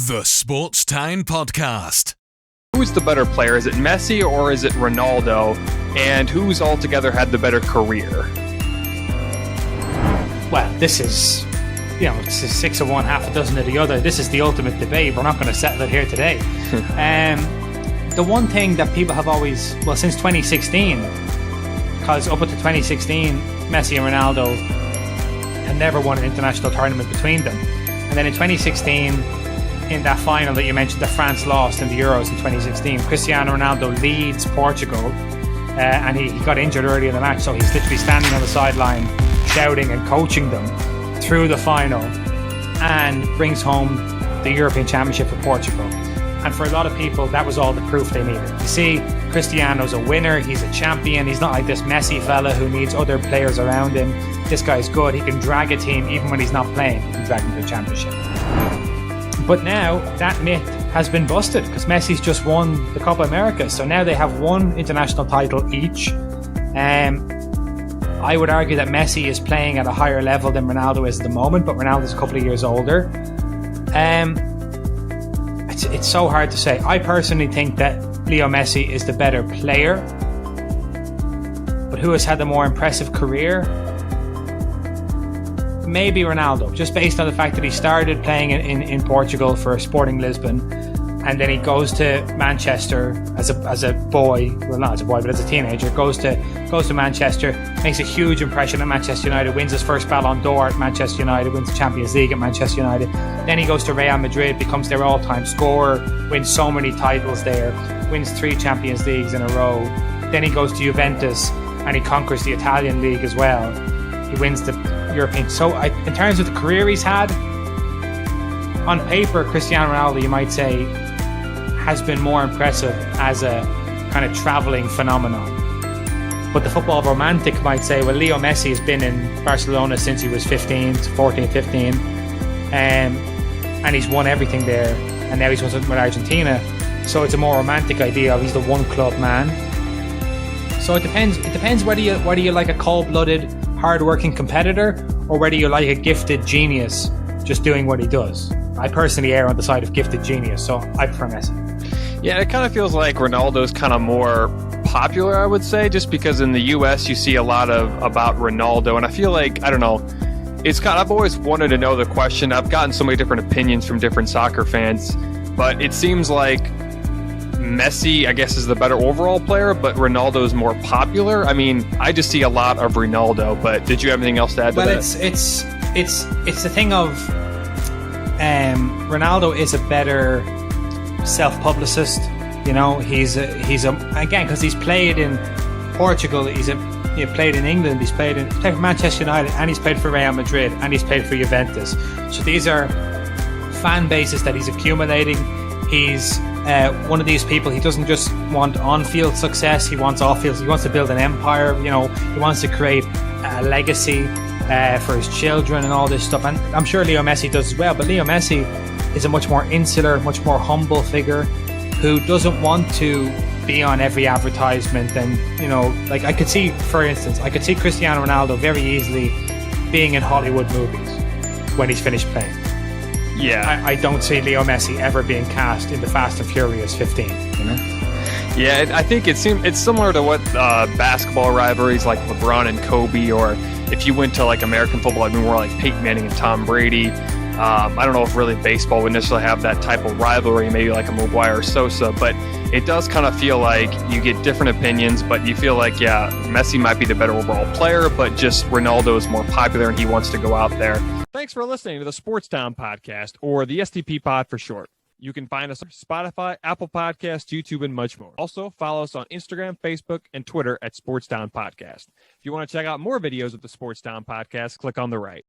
The Sports Town Podcast. Who's the better player? Is it Messi or is it Ronaldo? And who's altogether had the better career? Well, this is, it's 6 of one, half a dozen of the other. This is the ultimate debate. We're not going to settle it here today. The one thing that people have always, since 2016, because up until 2016, Messi and Ronaldo had never won an international tournament between them. And then in 2016, in that final that you mentioned that France lost in the Euros in 2016, Cristiano Ronaldo leads Portugal and he got injured early in the match, so he's literally standing on the sideline shouting and coaching them through the final and brings home the European Championship for Portugal. And for a lot of people, that was all the proof they needed. You see, Cristiano's a winner, he's a champion, he's not like this Messi fella who needs other players around him. This guy's good, he can drag a team even when he's not playing, he can drag them to the championship. But now that myth has been busted because Messi's just won the Copa America. So now they have one international title each. I would argue that Messi is playing at a higher level than Ronaldo is at the moment, but Ronaldo's a couple of years older. It's so hard to say. I personally think that Leo Messi is the better player. But who has had the more impressive career? Maybe Ronaldo, just based on the fact that he started playing in Portugal for Sporting Lisbon, and then he goes to Manchester as a boy, well not as a boy but as a teenager, goes to Manchester, makes a huge impression at Manchester United, wins his first Ballon d'Or at Manchester United, wins the Champions League at Manchester United, then he goes to Real Madrid, becomes their all-time scorer, wins so many titles there, wins 3 Champions Leagues in a row, then he goes to Juventus and he conquers the Italian league as well, he wins the European. So in terms of the career he's had, on paper, Cristiano Ronaldo, you might say, has been more impressive as a kind of travelling phenomenon. But the football romantic might say, well, Leo Messi has been in Barcelona since he was 15, and he's won everything there, and now he's won something with Argentina. So it's a more romantic idea of he's the one club man. So it depends whether you like a cold-blooded, hard-working competitor or whether you like a gifted genius just doing what he does. I personally err on the side of gifted genius, so I prefer Messi. Yeah, it kind of feels like Ronaldo's kind of more popular, I would say, just because in the US you see a lot about Ronaldo, and I feel like, I don't know, I've always wanted to know the question. I've gotten so many different opinions from different soccer fans, but it seems like Messi, I guess, is the better overall player, but Ronaldo is more popular. I mean, I just see a lot of Ronaldo, but did you have anything else to add to that? Well, it's the thing of Ronaldo is a better self-publicist. He's again, because he's played in Portugal, he played in England, he's played for Manchester United, and he's played for Real Madrid, and he's played for Juventus. So these are fan bases that he's accumulating. He's one of these people. He doesn't just want on-field success, he wants off-field. He wants to build an empire. He wants to create a legacy for his children and all this stuff, and I'm sure Leo Messi does as well. But Leo Messi is a much more insular, much more humble figure who doesn't want to be on every advertisement. And like I could see Cristiano Ronaldo very easily being in Hollywood movies when he's finished playing. Yeah, I don't see Leo Messi ever being cast in the Fast and Furious 15. Yeah, I think it's similar to what basketball rivalries like LeBron and Kobe, or if you went to like American football, more like Peyton Manning and Tom Brady. I don't know if really baseball would necessarily have that type of rivalry, maybe like a Maguire or Sosa, but it does kind of feel like you get different opinions, but you feel like, yeah, Messi might be the better overall player, but just Ronaldo is more popular and he wants to go out there. Thanks for listening to the Sports Town Podcast, or the STP Pod for short. You can find us on Spotify, Apple Podcasts, YouTube, and much more. Also, follow us on Instagram, Facebook, and Twitter at Sports Town Podcast. If you want to check out more videos of the Sports Town Podcast, click on the right.